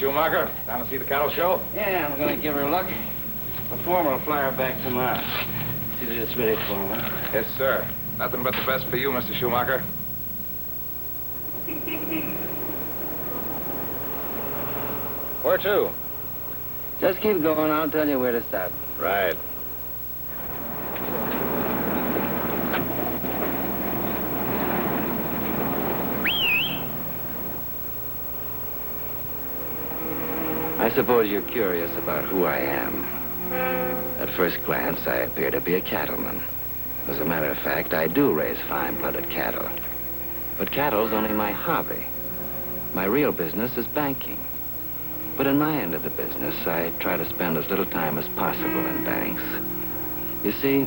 Schumacher, down to see the cattle show? Yeah, I'm gonna give her a look. The foreman will fly her back tomorrow. See that it's ready for her, huh? Yes, sir. Nothing but the best for you, Mr. Schumacher. Where to? Just keep going. I'll tell you where to stop. Right. I suppose you're curious about who I am. At first glance, I appear to be a cattleman. As a matter of fact, I do raise fine-blooded cattle. But cattle's only my hobby. My real business is banking. But in my end of the business, I try to spend as little time as possible in banks. You see,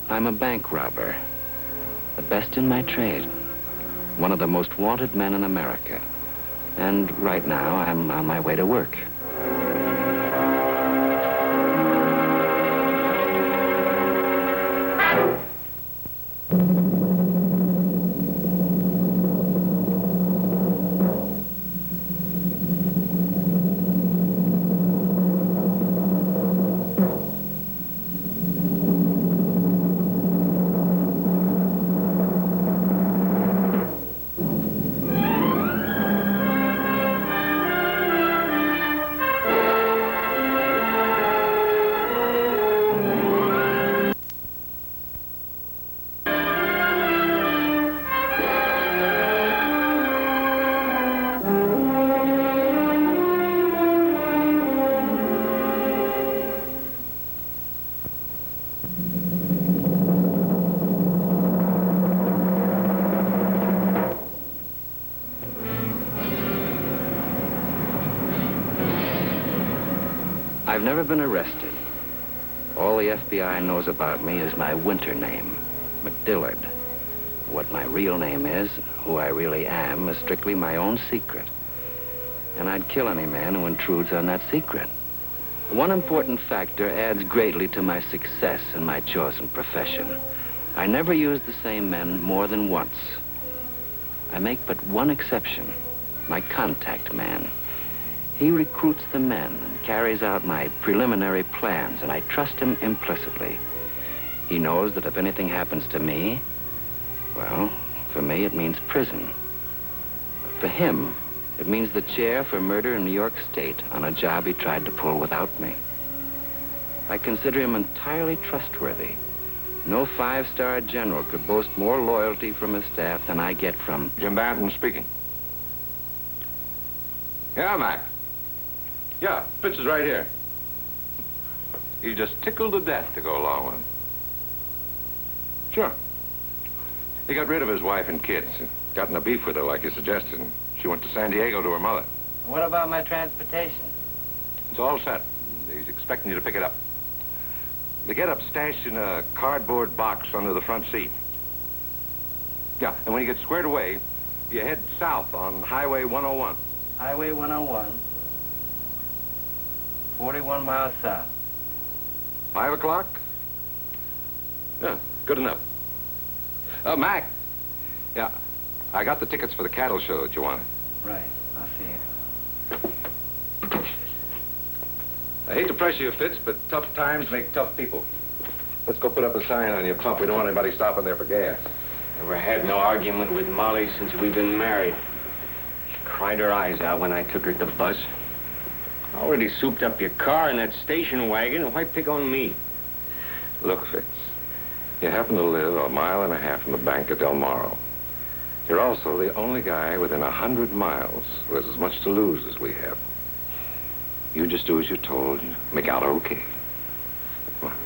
I'm a bank robber. The best in my trade. One of the most wanted men in America. And right now, I'm on my way to work. I've never been arrested. All the FBI knows about me is my winter name, McDillard. What my real name is, who I really am, is strictly my own secret. And I'd kill any man who intrudes on that secret. One important factor adds greatly to my success in my chosen profession. I never use the same men more than once. I make but one exception, my contact man. He recruits the men and carries out my preliminary plans, and I trust him implicitly. He knows that if anything happens to me, well, for me it means prison. For him, it means the chair for murder in New York State on a job he tried to pull without me. I consider him entirely trustworthy. No five-star general could boast more loyalty from his staff than I get from... Jim Banton speaking. Yeah, Mac. Yeah, Fitz is right here. He's just tickled to death to go along with him. Sure. He got rid of his wife and kids. Got in a beef with her like you suggested. And she went to San Diego to her mother. What about my transportation? It's all set. He's expecting you to pick it up. The get-up stashed in a cardboard box under the front seat. Yeah, and when you get squared away, you head south on Highway 101. Highway 101. 41 miles south. 5 o'clock? Yeah, good enough. Mac. Yeah, I got the tickets for the cattle show that you wanted. Right, I'll see you. I hate to pressure you, Fitz, but tough times make tough people. Let's go put up a sign on your pump. We don't want anybody stopping there for gas. Never had no argument with Molly since we've been married. She cried her eyes out when I took her to bus. Already souped up your car in that station wagon. Why pick on me? Look, Fitz, you happen to live a mile and a half from the bank at Del Morro. You're also the only guy within 100 miles who has as much to lose as we have. You just do as you're told and make out okay. Come on.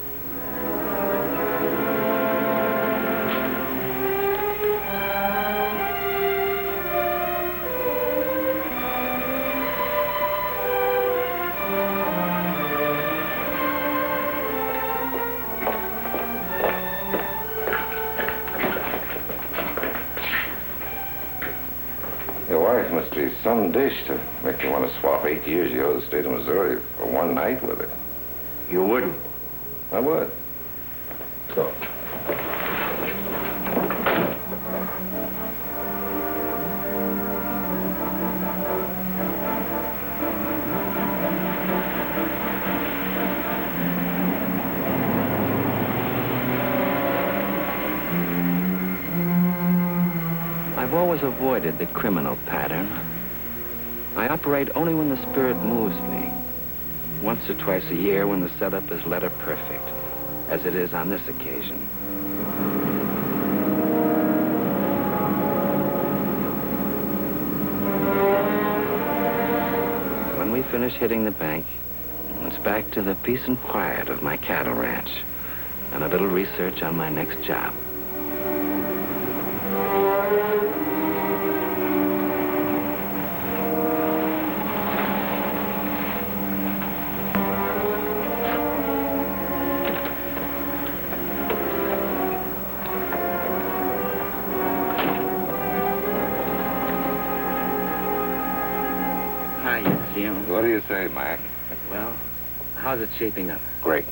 Must be some dish to make you want to swap 8 years you owe the state of Missouri for one night with it. You wouldn't? I would. So. I've always avoided the criminal pattern. I operate only when the spirit moves me. Once or twice a year when the setup is letter perfect, as it is on this occasion. When we finish hitting the bank, it's back to the peace and quiet of my cattle ranch and a little research on my next job. Hi, Jim. What do you say, Mac? Well, how's it shaping up? Great.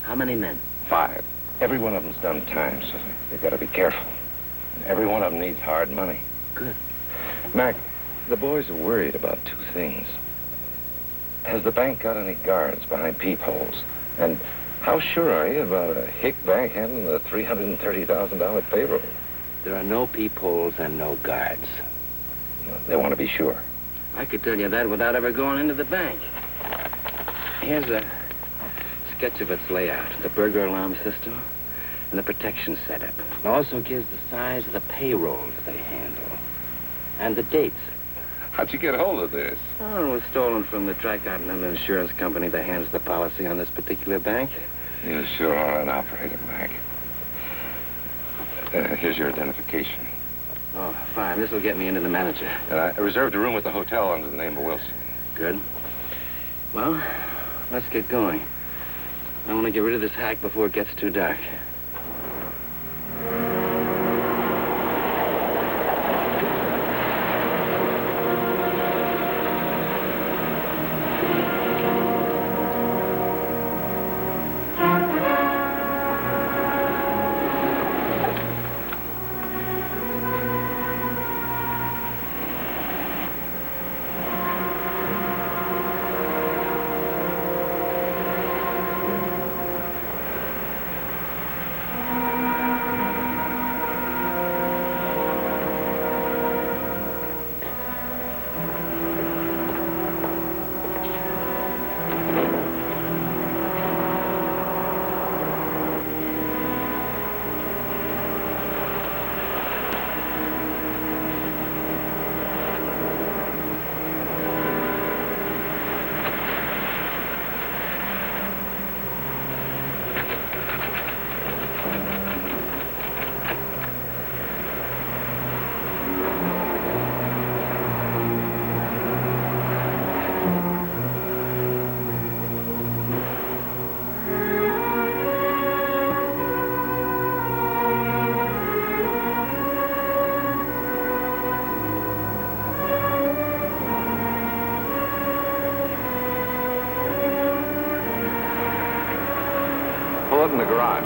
How many men? 5. Every one of them's done time, so they've got to be careful. And every one of them needs hard money. Good. Mac, the boys are worried about 2 things. Has the bank got any guards behind peepholes? And how sure are you about a hick bank handling the $330,000 payroll? There are no peepholes and no guards. They want to be sure. I could tell you that without ever going into the bank. Here's a sketch of its layout, the burglar alarm system, and the protection setup. It also gives the size of the payrolls they handle, and the dates. How'd you get hold of this? Oh, it was stolen from the Tri-Continental Insurance Company that hands the policy on this particular bank. You sure are an operator, Mac. Here's your identification. Oh, fine. This will get me into the manager. I reserved a room at the hotel under the name of Wilson. Good. Well, let's get going. I want to get rid of this hack before it gets too dark. Pull up in the garage.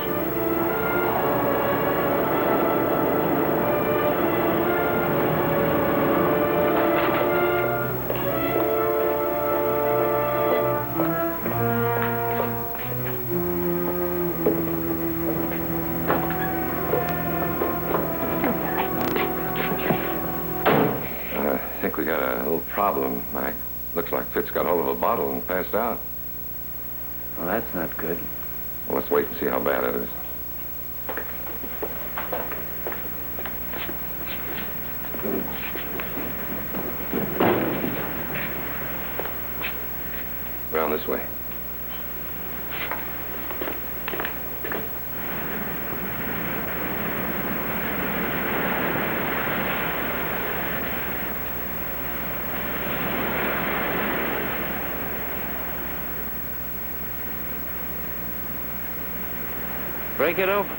I think we got a little problem, Mac. Looks like Fitz got hold of a bottle and passed out. Well, that's not good. Well, let's wait and see how bad it is. Around this way. Break it open.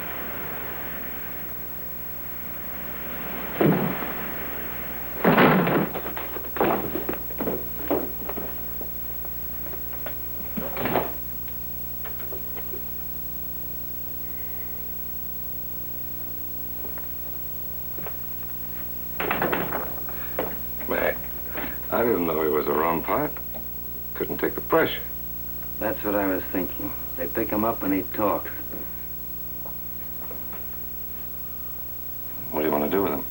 Mac, I didn't know he was a rum pot. Couldn't take the pressure. That's what I was thinking. They pick him up and he talks. What do you want to do with him?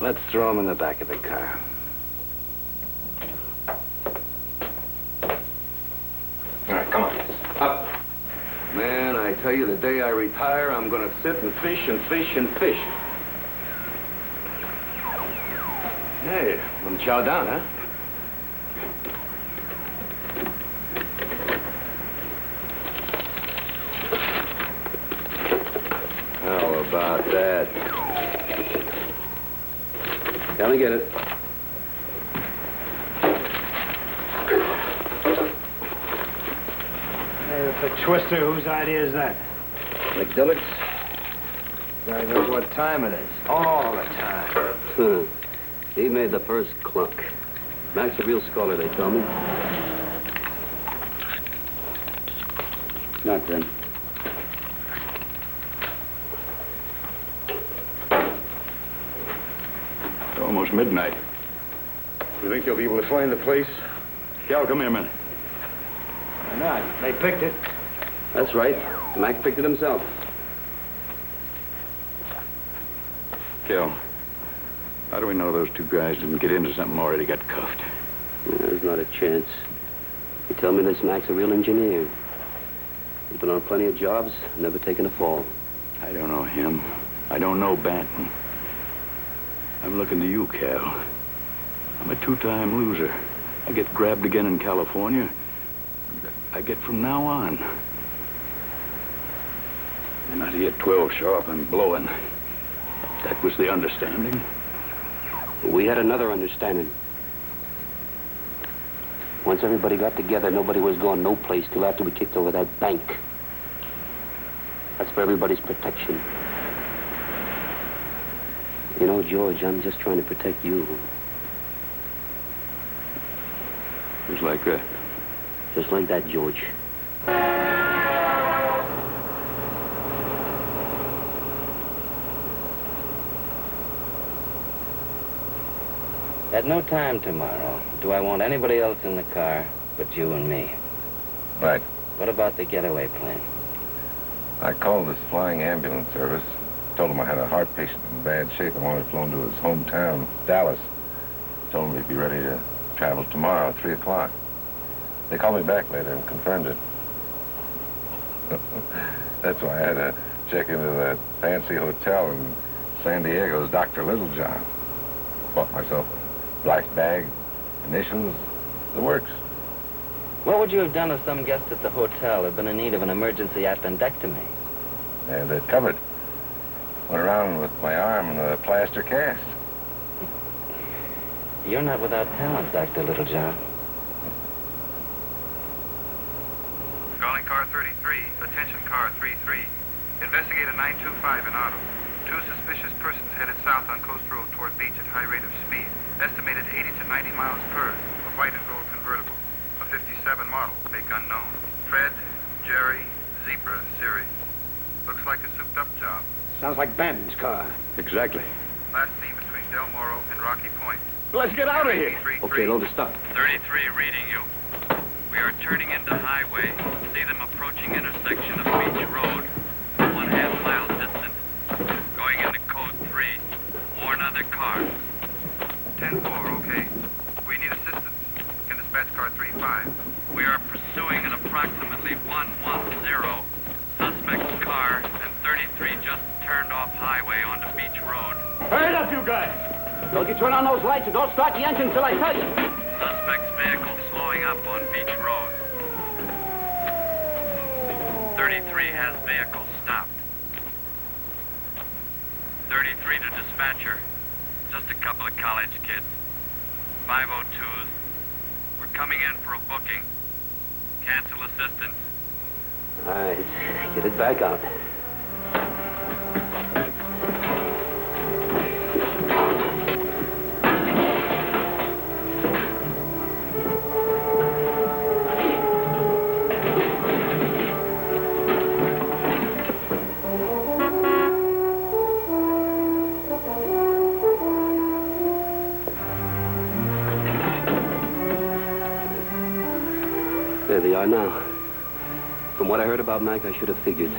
Let's throw him in the back of the car. All right, come on. Up. Man, I tell you, the day I retire, I'm gonna sit and fish and fish and fish. Hey, want to chow down, huh? How about that? Come and get it. Hey, the twister, whose idea is that? McDillard's? Guy knows what time it is. All the time. He made the first clunk. Mac's a real scholar, they tell me. Not then. It's almost midnight. You think you'll be able to find the place? Cal, come here a minute. Why not? They picked it. That's right. Mac picked it himself. Cal, how do we know those two guys didn't get into something and already got cuffed? There's not a chance. You tell me this Mac's a real engineer. He's been on plenty of jobs, never taken a fall. I don't know him. I don't know Banton. I'm looking to you, Cal. I'm a two-time loser. I get grabbed again in California. I get from now on. And I see 12 sharp and blowing. That was the understanding. We had another understanding. Once everybody got together, nobody was going no place till after we kicked over that bank. That's for everybody's protection. You know, George, I'm just trying to protect you. Just like that. Just like that, George. At no time tomorrow do I want anybody else in the car but you and me. Right. What about the getaway plan? I called this flying ambulance service. Told him I had a heart patient in bad shape. I wanted flown to his hometown, Dallas. Told him he'd be ready to travel tomorrow at 3 o'clock. They called me back later and confirmed it. That's why I had to check into that fancy hotel in San Diego's Dr. Littlejohn. Bought myself a black bag, initials, the works. What would you have done if some guest at the hotel had been in need of an emergency appendectomy? And it covered. Went around with my arm in a plaster cast. You're not without talent, Dr. Littlejohn. Calling car 33. Attention car 33. Investigator 925 in auto. 2 suspicious persons headed south on Coast Road toward beach at high rate of speed. Estimated 80 to 90 miles per. A white and gold convertible. A 57 model. Make unknown. Fred, Jerry, Zebra series. Looks like a souped-up job. Sounds like Banton's car. Exactly. Last seen between Del Moro and Rocky Point. Let's get out of here. Okay, load the stop. 33 reading you. We are turning into highway. See them approaching intersection of Beach Road. 1/2 mile distant. Going into code 3. Warn other cars. 10-4, okay. We need assistance. Can dispatch car 3-5. We are pursuing at approximately 110. Suspect's car and 33 just turned off highway onto Beach Road. Hurry up, you guys! Don't you turn on those lights and don't start the engine till I tell you. Suspect's vehicle slowing up on Beach Road. 33 has vehicle stopped. 33 to dispatcher. Just a couple of college kids. 502s. We're coming in for a booking. Cancel assistance. All right, get it back out. There they are now. From what I heard about Mac, I should have figured.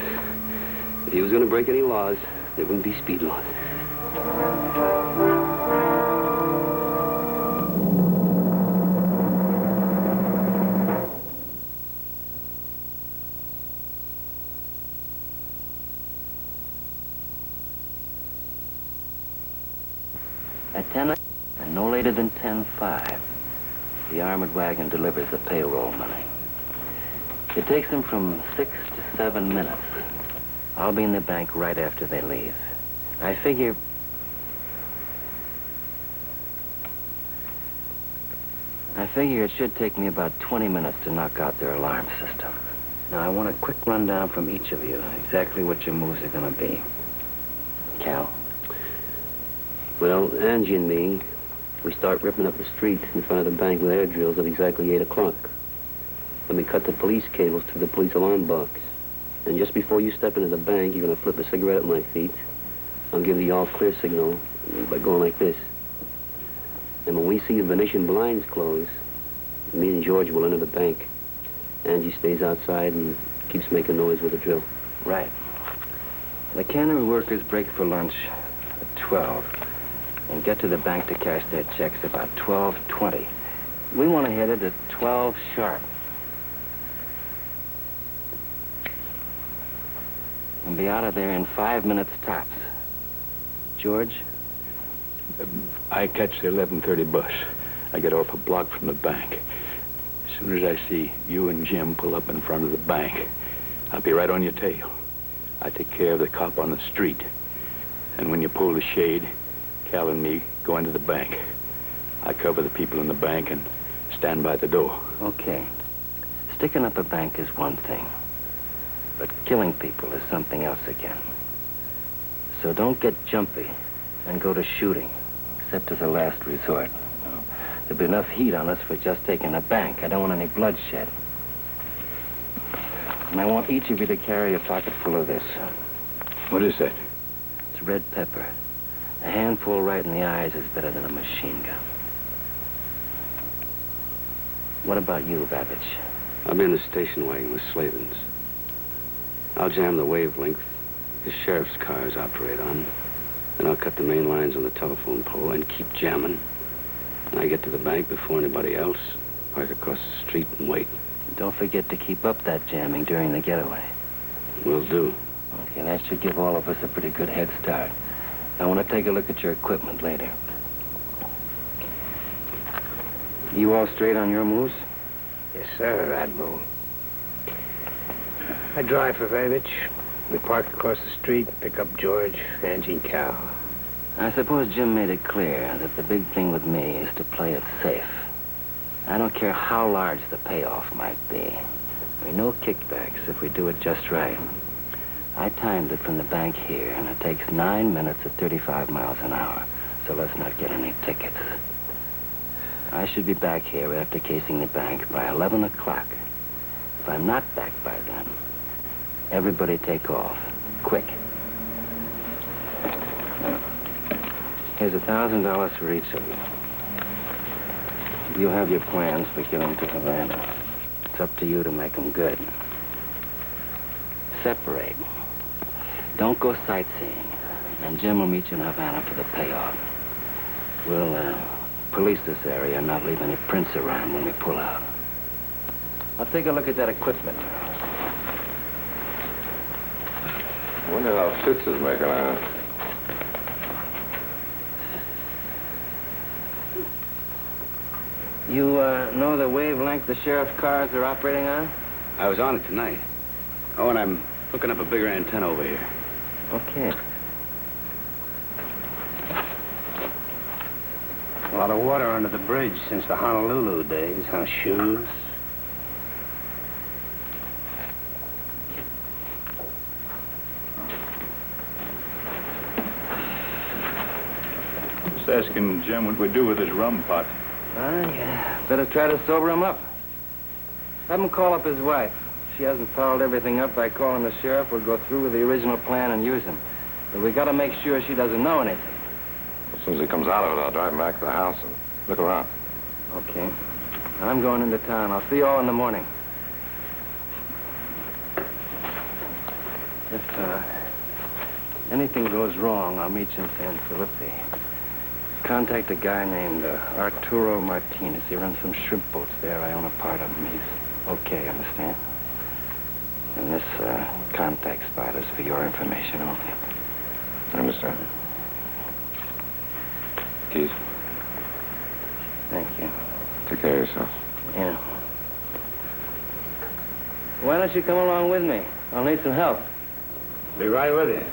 If he was going to break any laws, there wouldn't be speed laws. 10, and no later than 10:05, the armored wagon delivers the payroll money. It takes them from 6 to 7 minutes. I'll be in the bank right after they leave. I figure it should take me about 20 minutes to knock out their alarm system. Now, I want a quick rundown from each of you, exactly what your moves are going to be. Cal? Well, Angie and me, we start ripping up the street in front of the bank with air drills at exactly 8 o'clock. Then we cut the police cables to the police alarm box. And just before you step into the bank, you're going to flip a cigarette at my feet. I'll give the all-clear signal by going like this. And when we see the Venetian blinds close, me and George will enter the bank. Angie stays outside and keeps making noise with the drill. Right. The cannery workers break for lunch at 12 and get to the bank to cash their checks about 12:20. We want to hit it at 12 sharp. And be out of there in 5 minutes tops. George? I catch the 11:30 bus. I get off a block from the bank. As soon as I see you and Jim pull up in front of the bank, I'll be right on your tail. I take care of the cop on the street. And when you pull the shade, Cal and me go into the bank. I cover the people in the bank and stand by the door. Okay. Sticking up a bank is one thing. But killing people is something else again. So don't get jumpy and go to shooting, except as a last resort. There'll be enough heat on us for just taking a bank. I don't want any bloodshed. And I want each of you to carry a pocket full of this. What is that? It's red pepper. A handful right in the eyes is better than a machine gun. What about you, Babbage? I'll be in the station wagon with Slavens. I'll jam the wavelength the sheriff's cars operate on. Then I'll cut the main lines on the telephone pole and keep jamming. When I get to the bank before anybody else, park across the street and wait. Don't forget to keep up that jamming during the getaway. Will do. Okay, that should give all of us a pretty good head start. I want to take a look at your equipment later. You all straight on your moves? Yes, sir, Admiral. I drive for Vavich. We park across the street, pick up George, Angie, and Cal. I suppose Jim made it clear that the big thing with me is to play it safe. I don't care how large the payoff might be. I mean, no kickbacks if we do it just right. I timed it from the bank here, and it takes 9 minutes at 35 miles an hour, so let's not get any tickets. I should be back here after casing the bank by 11 o'clock. If I'm not back by then, everybody take off. Quick. Here's $1,000 for each of you. You have your plans for getting to Havana. It's up to you to make them good. Separate. Don't go sightseeing. And Jim will meet you in Havana for the payoff. We'll police this area and not leave any prints around when we pull out. I'll take a look at that equipment. I wonder how Fitz is making out. You know the wavelength the sheriff's cars are operating on? I was on it tonight. Oh, and I'm hooking up a bigger antenna over here. Okay. A lot of water under the bridge since the Honolulu days, huh, Shoes? Just asking Jim what we do with his rum pot. Yeah. Better try to sober him up. Have him call up his wife. If she hasn't followed everything up by calling the sheriff, we'll go through with the original plan and use him. But we gotta make sure she doesn't know anything. As soon as he comes out of it, I'll drive him back to the house and look around. Okay. I'm going into town. I'll see you all in the morning. If anything goes wrong, I'll meet you in San Felipe. Contact a guy named Arturo Martinez. He runs some shrimp boats there. I own a part of him. He's okay, understand? And this contact spot is for your information only. I understand. Keith, Thank you. take care of yourself. Yeah. Why don't you come along with me? I'll need some help. Be right with you.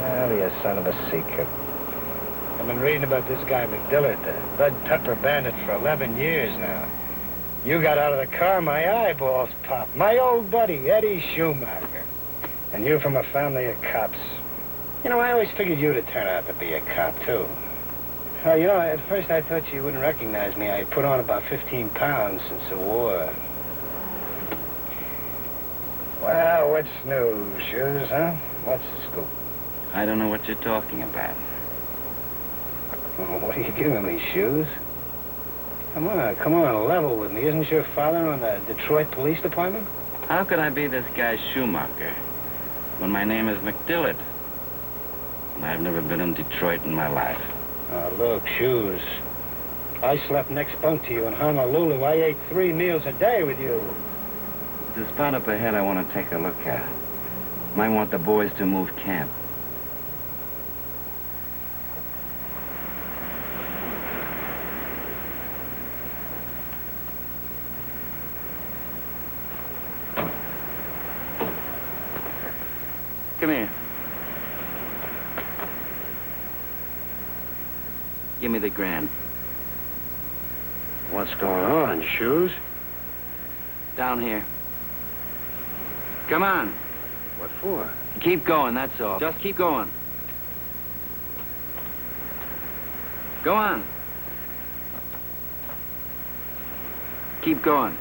Well, you son of a secret. I've been reading about this guy McDillard, the Red Pepper Bandit, for 11 years now. You got out of the car, my eyeballs popped. My old buddy, Eddie Schumacher. And you from a family of cops. You know, I always figured you'd turn out to be a cop, too. You know, at first I thought you wouldn't recognize me. I put on about 15 pounds since the war. Well, what's new, Shoes, huh? What's the scoop? I don't know what you're talking about. Oh, what are you giving me, Shoes? Come on, level with me. Isn't your father on the Detroit Police Department? How could I be this guy Schumacher when my name is McDillard? And I've never been in Detroit in my life. Look, Shoes. I slept next bunk to you in Honolulu. I ate 3 meals a day with you. There's a spot up ahead I want to take a look at. Might want the boys to move camp. Come here. Give me the grand. What's going on, Shoes? Down here. Come on. What for? Keep going, that's all. Just keep going. Go on. Keep going.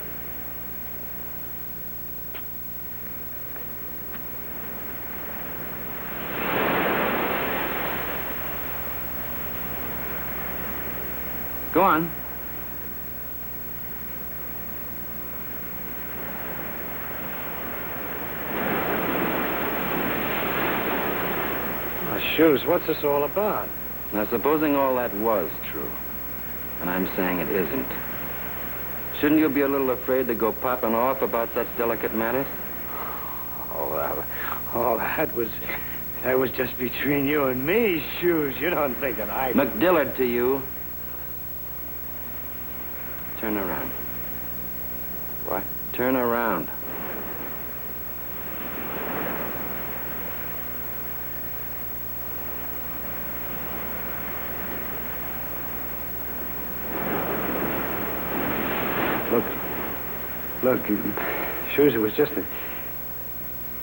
Go on. Oh, Shoes, what's this all about? Now, supposing all that was true, and I'm saying it isn't, shouldn't you be a little afraid to go popping off about such delicate matters? Oh, that was just between you and me, Shoes. You don't think that I... McDillard to you. Turn around. What? Turn around. Look, Shoes, it was just a...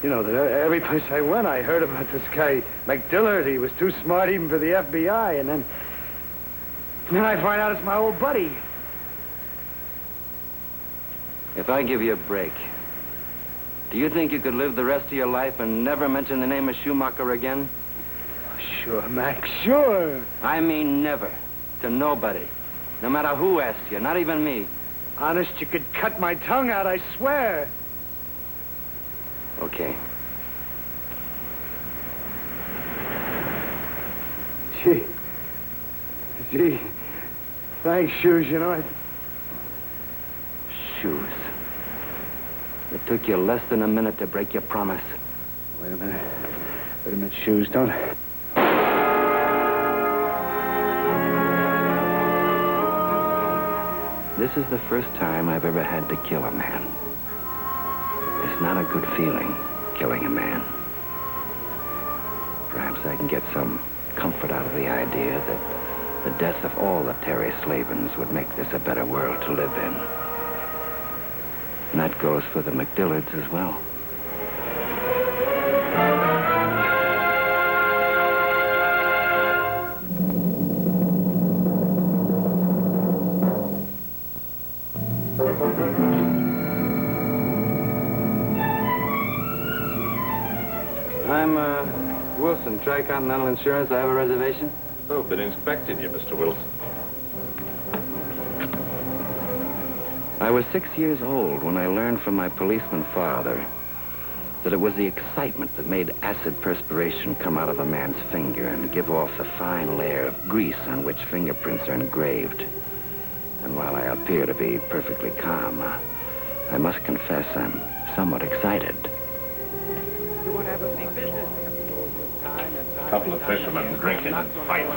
You know, that every place I went, I heard about this guy, McDillard. He was too smart even for the FBI, and then I find out it's my old buddy. If I give you a break, do you think you could live the rest of your life and never mention the name of Schumacher again? Sure, Mac, sure. I mean never. To nobody. No matter who asks you, not even me. Honest, you could cut my tongue out, I swear. Okay. Gee. Thanks, Shoes, you know, Shoes. It took you less than a minute to break your promise. Wait a minute, Shoes, don't... This is the first time I've ever had to kill a man. It's not a good feeling, killing a man. Perhaps I can get some comfort out of the idea that the death of all the Terry Slavins would make this a better world to live in. And that goes for the McDillards as well. I'm, Wilson, Tri-Continental Insurance. I have a reservation. Oh, been inspecting you, Mr. Wilson. I was 6 years old when I learned from my policeman father that it was the excitement that made acid perspiration come out of a man's finger and give off the fine layer of grease on which fingerprints are engraved. And while I appear to be perfectly calm, I must confess I'm somewhat excited. A couple of fishermen drinking and fighting.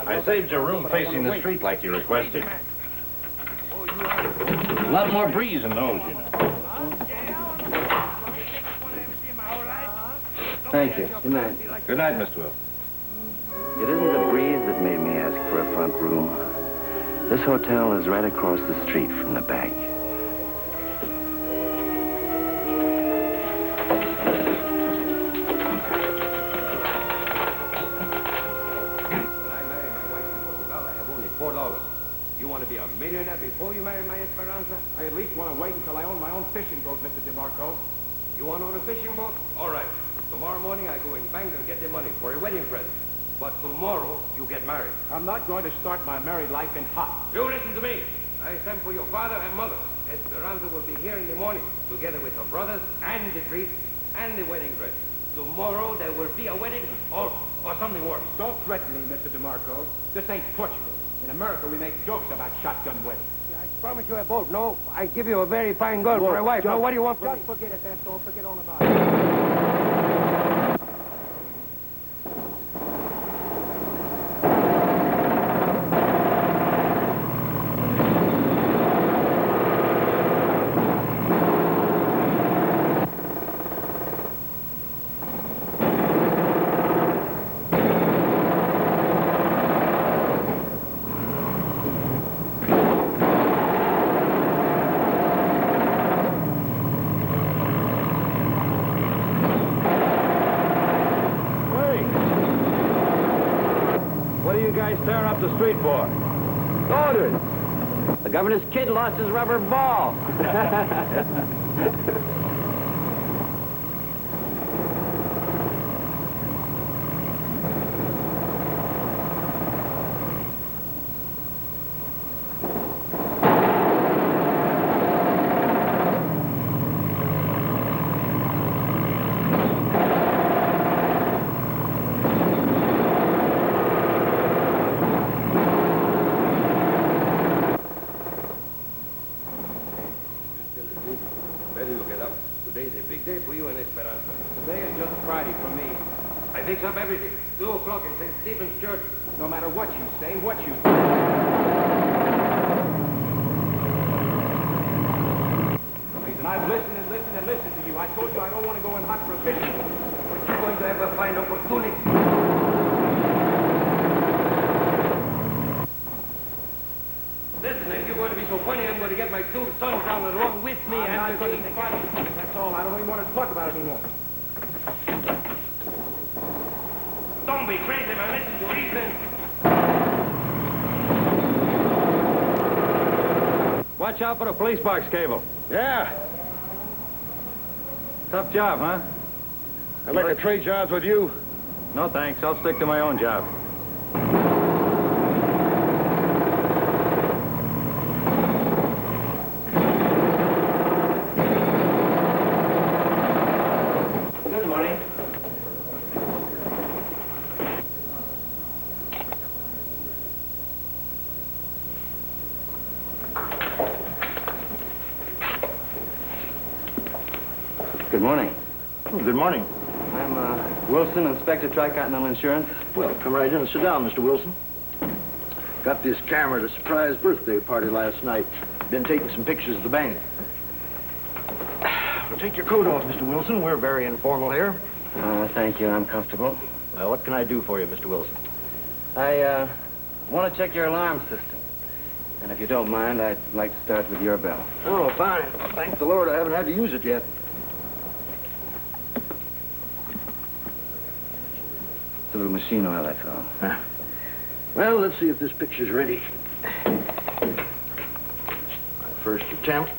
I saved your room facing the street like you requested. A lot more breeze in those, you know. Thank you. Good night. Good night, Mr. Will. It isn't the breeze that made me ask for a front room. This hotel is right across the street from the bank. You want to be a millionaire before you marry my Esperanza? I at least want to wait until I own my own fishing boat, Mr. DeMarco. You want to own a fishing boat? All right. Tomorrow morning I go in bank and get the money for a wedding present. But tomorrow you get married. I'm not going to start my married life in hot. You listen to me. I sent for your father and mother. Esperanza will be here in the morning, together with her brothers and the priest and the wedding dress. Tomorrow there will be a wedding or something worse. Don't threaten me, Mr. DeMarco. This ain't Portugal. In America, we make jokes about shotgun weddings. I promise you a boat. No, I give you a very fine girl for a wife. No, what do you want from me? Just forget it, that's all. Forget all about it. Tearing up the street for? Orders. The governor's kid lost his rubber ball. Today's a big day for you and Esperanza. Today is just Friday for me. I fix up everything. 2 o'clock in St. Stephen's Church. No matter what you say, what you do. And I've listened and listened and listened to you. I told you I don't want to go in hot for a fishing. But you're going to ever find opportunity. Listen, if you're going to be so funny, I'm going to get my 2 sons down along with me. I'm not going to take funny. That's all. I don't even want to talk about it anymore. Don't be crazy, man. Listen to reason. Watch out for the police box cable. Yeah. Tough job, huh? I'd like to trade jobs with you. No, thanks. I'll stick to my own job. Good morning. Good morning. Oh, good morning. I'm Wilson, Inspector Tricontinental Insurance. Well, come right in and sit down, Mr. Wilson. Got this camera at a surprise birthday party last night. Been taking some pictures of the bank. Well, take your coat off, Mr. Wilson. We're very informal here. Thank you. I'm comfortable. Well, what can I do for you, Mr. Wilson? I want to check your alarm system. And if you don't mind, I'd like to start with your bell. Oh, fine. Thank the Lord I haven't had to use it yet. It's a little machine oil, that's all. Well, let's see if this picture's ready. My first attempt.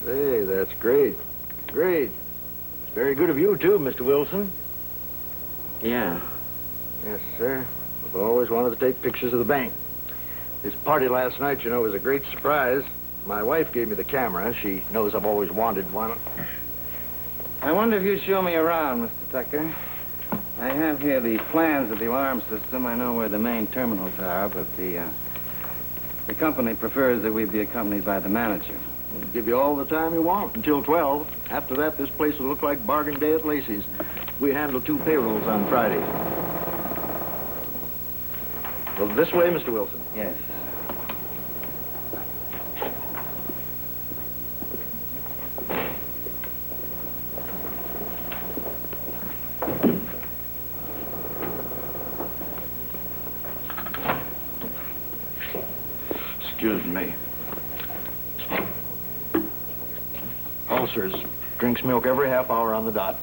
Say, that's great. Great. It's very good of you, too, Mr. Wilson. Yeah. Yes, sir. I've always wanted to take pictures of the bank. This party last night, you know, was a great surprise. My wife gave me the camera. She knows I've always wanted one. I wonder if you'd show me around, Mr. Tucker. I have here the plans of the alarm system. I know where the main terminals are, but the company prefers that we be accompanied by the manager. We'll give you all the time you want until 12. After that, this place will look like bargain day at Lacey's. We handle 2 payrolls on Fridays. Well, this way, Mr. Wilson. Yes. Excuse me. Ulcers. Drinks milk every half hour on the dot.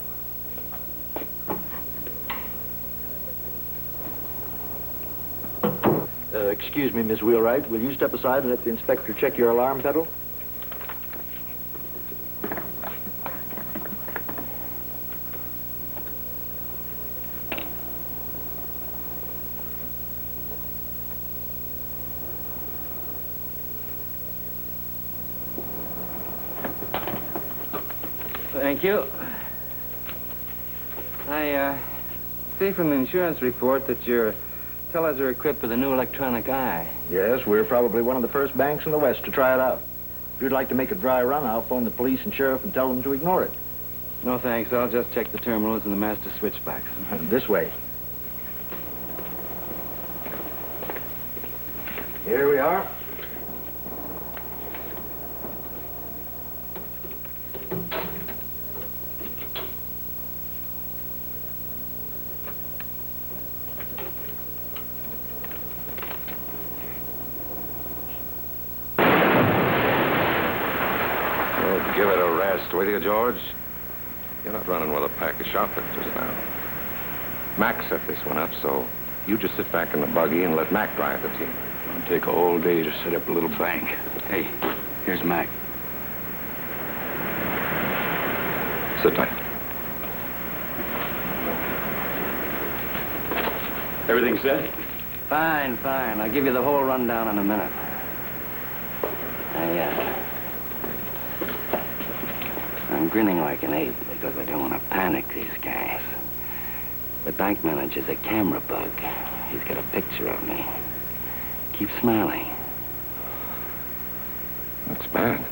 Excuse me, Miss Wheelwright. Will you step aside and let the inspector check your alarm pedal? Thank you. I see from the insurance report that your tellers are equipped with a new electronic eye. Yes, we're probably one of the first banks in the West to try it out. If you'd like to make a dry run, I'll phone the police and sheriff and tell them to ignore it. No, thanks. I'll just check the terminals and the master switch box. This way. Here we are. Give it a rest, will you, George? You're not running with a pack of shoplifters now. Mac set this one up, so you just sit back in the buggy and let Mac drive the team. It'll take all day to set up a little bank. Hey, here's Mac. Sit tight. Everything set? Fine, fine. I'll give you the whole rundown in a minute. I'm grinning like an ape because I don't want to panic these guys. The bank manager's a camera bug. He's got a picture of me. Keep smiling. That's bad.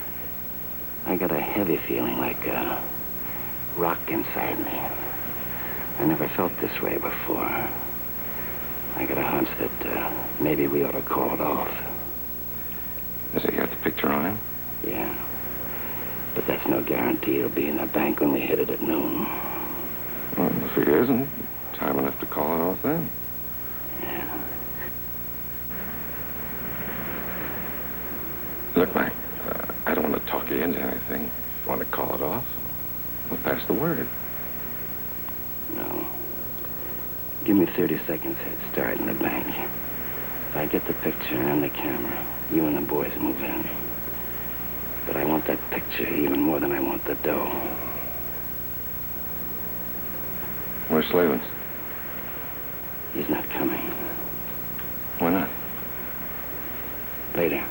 I got a heavy feeling like a rock inside me. I never felt this way before. I got a hunch that maybe we ought to call it off. Has he got the picture on him? Yeah. But that's no guarantee he'll be in the bank when we hit it at noon. Well, if he isn't, time enough to call it off then. Yeah. Look, Mike, I don't want to talk you into anything. If you want to call it off, we'll pass the word. No. Give me 30 seconds head start in the bank. If I get the picture and the camera, you and the boys move in. But I want that picture even more than I want the dough. Where's Slavens? He's not coming. Why not? Later.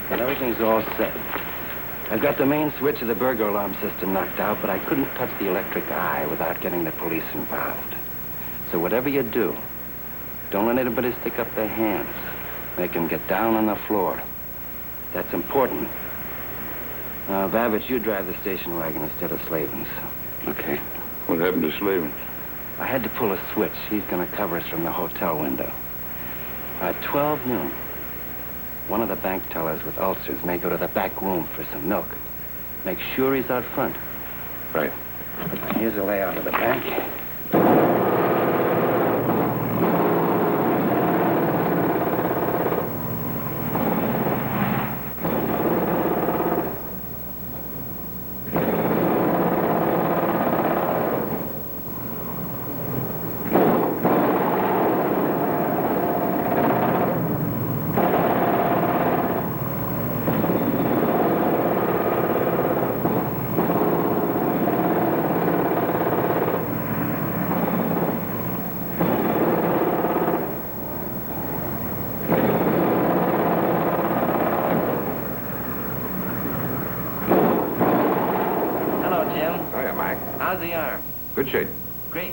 But everything's all set. I've got the main switch of the burglar alarm system knocked out, but I couldn't touch the electric eye without getting the police involved. So whatever you do, don't let anybody stick up their hands. Make them get down on the floor. That's important. Now, Babbage, you drive the station wagon instead of Slavens. Okay. What happened to Slavens? I had to pull a switch. He's going to cover us from the hotel window. At 12 noon, one of the bank tellers with ulcers may go to the back room for some milk. Make sure he's out front. Right. Here's a layout of the bank. Good shape. Great.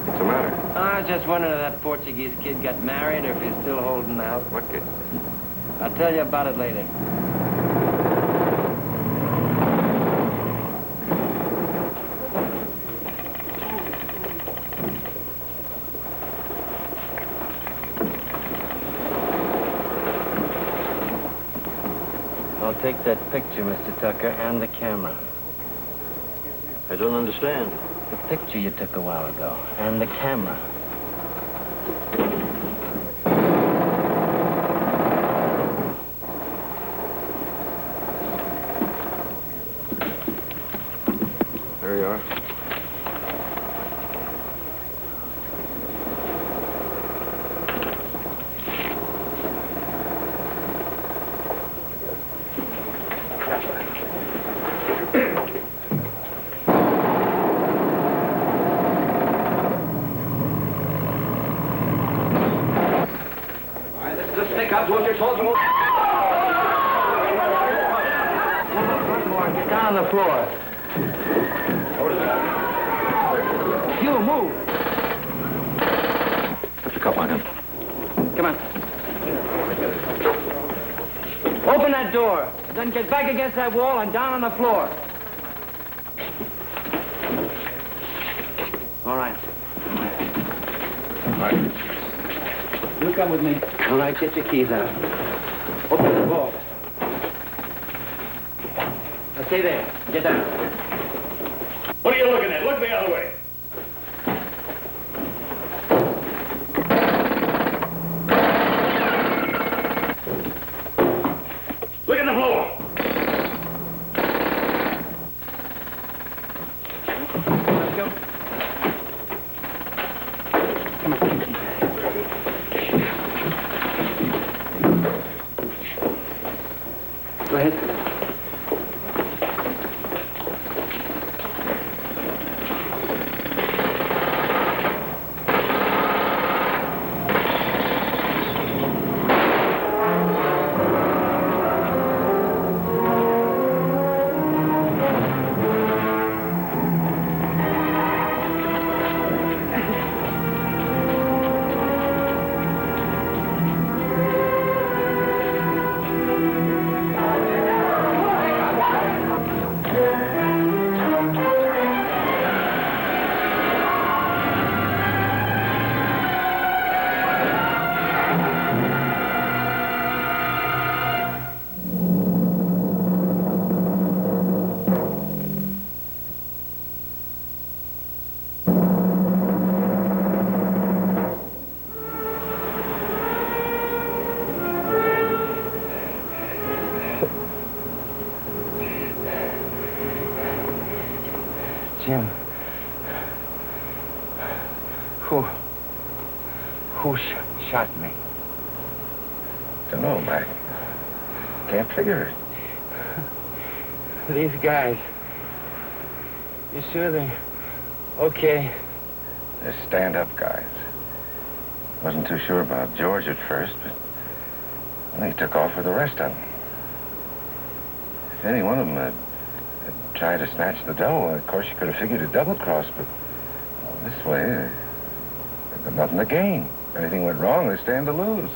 What's the matter? I was just wondering if that Portuguese kid got married or if he's still holding out. What kid? I'll tell you about it later. I'll take that picture, Mr. Tucker, and the camera. I don't understand. The picture you took a while ago, and the camera. There you are. Stick up to him, you're told to move. Get down on the floor. You move. Put the cup on him. Come on. Open that door. Then get back against that wall and down on the floor. All right. All right. You come with me. All right, get your keys out. Open the door. Now stay there. Get down. What are you looking at? Look the other way. Look at the floor. Let's go. Come on. Go ahead. Jim. Who shot me? Don't know, Mac. Can't figure it. These guys. You sure they're okay? They're stand-up guys. Wasn't too sure about George at first, but well, he took off with the rest of them. If any one of them had tried to snatch the dough, of course you could have figured a double cross, but this way, they've got nothing to gain. If anything went wrong, they stand to lose.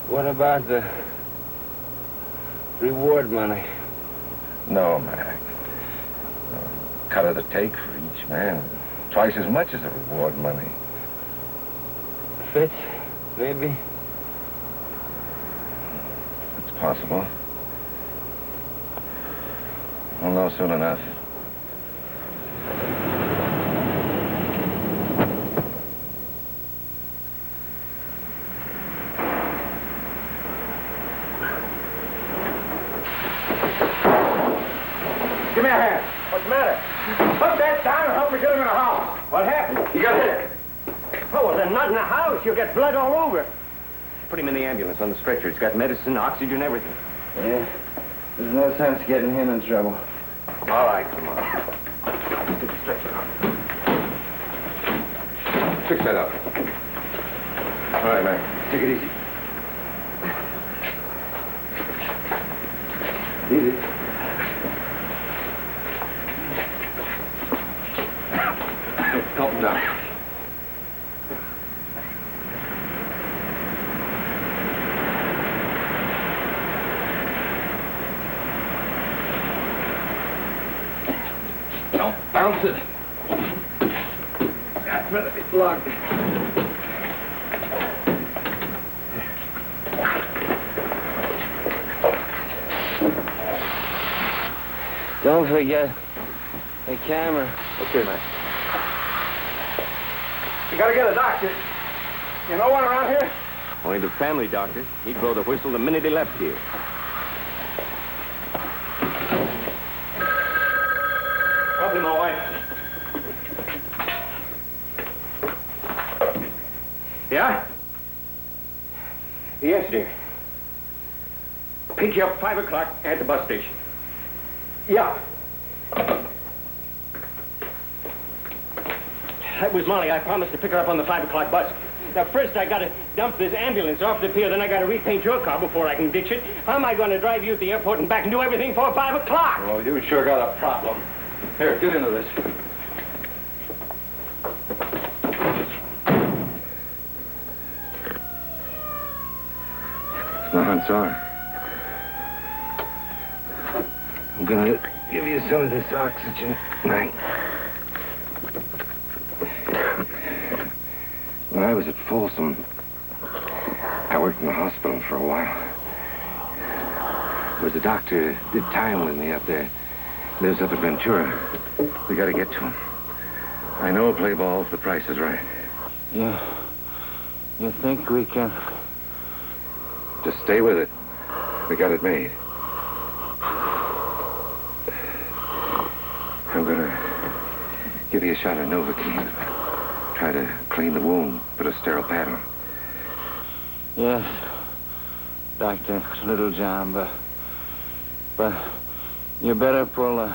What about the reward money? No, Mac. Cut of the take for each man. Twice as much as the reward money. Fitz, maybe? It's possible. We'll know soon enough. Give me a hand. What's the matter? Put that down and help me get him in the house. What happened? He got hit. Oh, well, then not in the house. You'll get blood all over. Put him in the ambulance on the stretcher. It's got medicine, oxygen, everything. Yeah. There's no sense getting him in trouble. All right, come on. Get the stretcher on. Fix that up. All right, man. Take it easy. Bounce it. That's better be locked. Don't forget the camera. Okay, man. You gotta get a doctor. You know one around here? Only the family doctor. He'd blow the whistle the minute he left here. Probably my wife. Yeah? Yes, dear. Pick you up 5 o'clock at the bus station. Yeah. That was Molly. I promised to pick her up on the 5 o'clock bus. Now, first I gotta dump this ambulance off the pier, then I gotta repaint your car before I can ditch it. How am I gonna drive you to the airport and back and do everything for 5 o'clock? Well, you sure got a problem. Here, get into this. It's not on sore. I'm gonna give you some of this oxygen, Mike. When I was at Folsom, I worked in the hospital for a while. There was a doctor who did time with me up there. Lives up at Ventura. We gotta get to him. I know, play ball if the price is right. Yeah. You think we can? Just stay with it. We got it made. I'm gonna give you a shot of Novocaine. Try to clean the wound, put a sterile pad on. Yes, Dr. Littlejohn, but you better pull the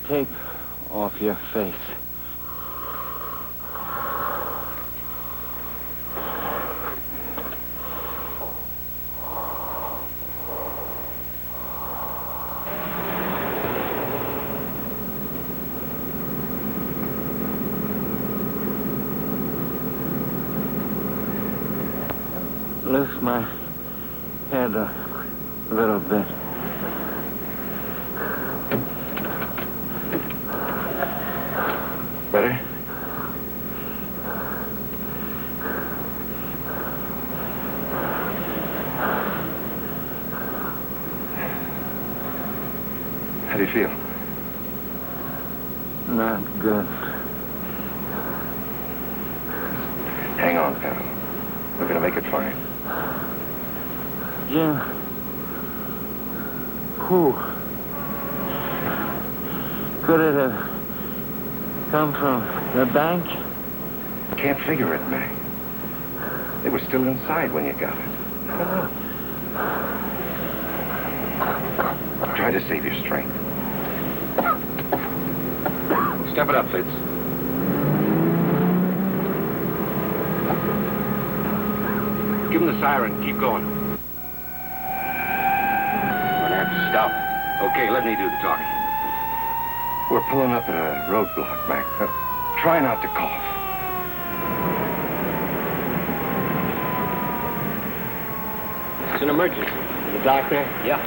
tape off your face. Lift my head a little bit. Better? How do you feel? Not good. Hang on, pal. We're gonna make it fine. Jim, who? Could it have come from the bank? Can't figure it, Mac. They were still inside when you got it. Try to save your strength. Step it up, Fitz. Give him the siren. Keep going. We're gonna have to stop. Okay, let me do the talking. We're pulling up at a roadblock, Mac. Try not to cough. It's an emergency. The doctor? Yeah.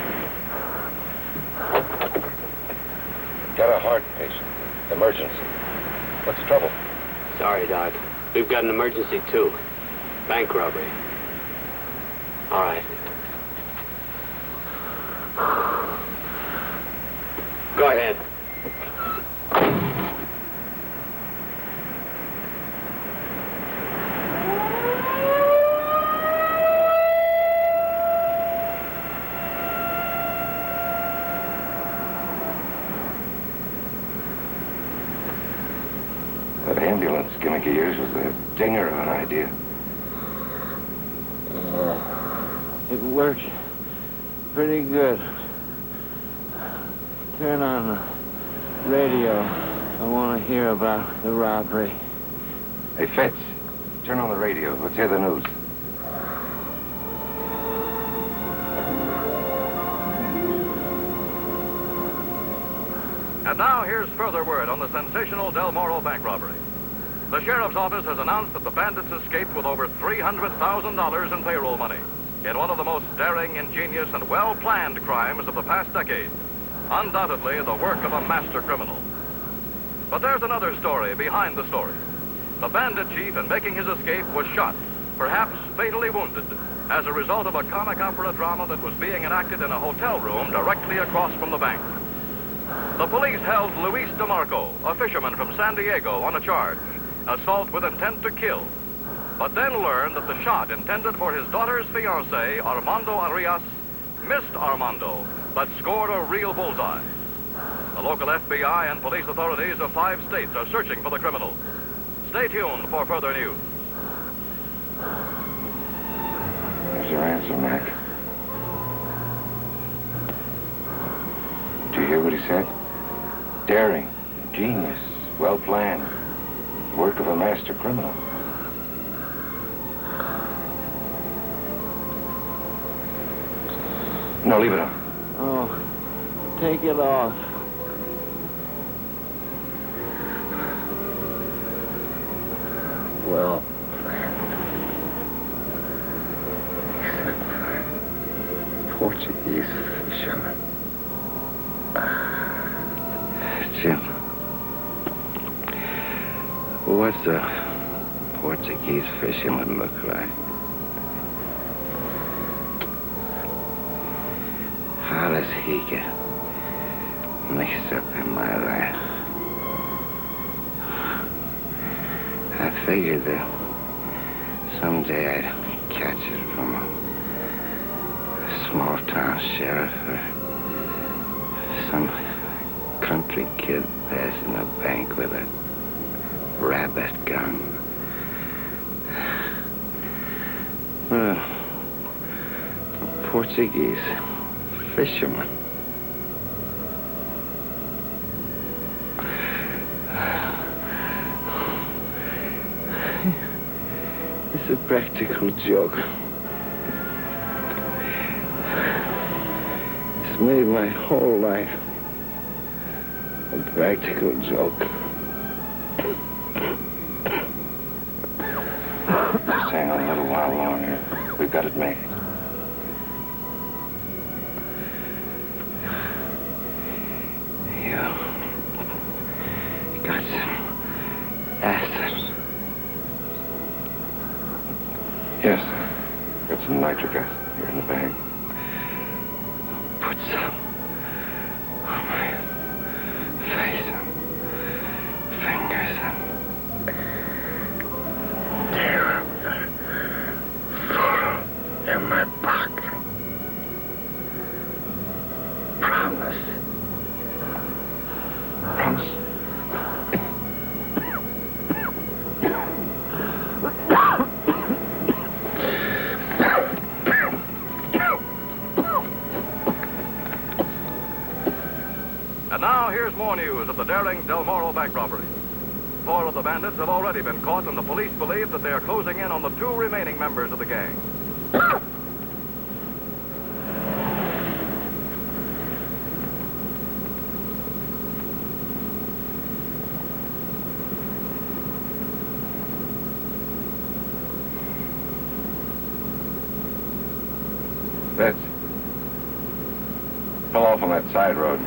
Got a heart patient. Emergency. What's the trouble? Sorry, Doc. We've got an emergency, too. Bank robbery. All right. Go ahead. That ambulance gimmick of yours was a dinger of an idea. It worked pretty good. Turn on the radio. I want to hear about the robbery. Hey, Fitz, turn on the radio. Let's hear the news. And now here's further word on the sensational Del Moro bank robbery. The sheriff's office has announced that the bandits escaped with over $300,000 in payroll money in one of the most daring, ingenious, and well-planned crimes of the past decade. Undoubtedly the work of a master criminal. But there's another story behind the story. The bandit chief, in making his escape, was shot, perhaps fatally wounded, as a result of a comic opera drama that was being enacted in a hotel room directly across from the bank. The police held Luis DeMarco, a fisherman from San Diego, on a charge, assault with intent to kill, but then learned that the shot intended for his daughter's fiancé, Armando Arias, missed Armando, but scored a real bullseye. The local FBI and police authorities of 5 states are searching for the criminal. Stay tuned for further news. There's your answer, Mac. Do you hear what he said? Daring, genius, well planned. The work of a master criminal. No, leave it on. Oh, take it off. Well planned. Portuguese fisherman. Jim, what's a Portuguese fisherman look like? How does he get mixed up in my life? I figured that someday I'd catch it from a small-town sheriff or some country kid passing a bank with a rabbit gun. A Portuguese fisherman. It's a practical joke. It's made my whole life a practical joke. Just hang on a little while longer. We've got it made. You got some acid. Yes, got some nitric acid here in the bag. Put some on my face and fingers and tear up the photo in my pocket. Promise. Promise. And now here's more news of the daring Del Moro bank robbery. 4 of the bandits have already been caught, and the police believe that they are closing in on the 2 remaining members of the gang. Fitz, pull off on that side road.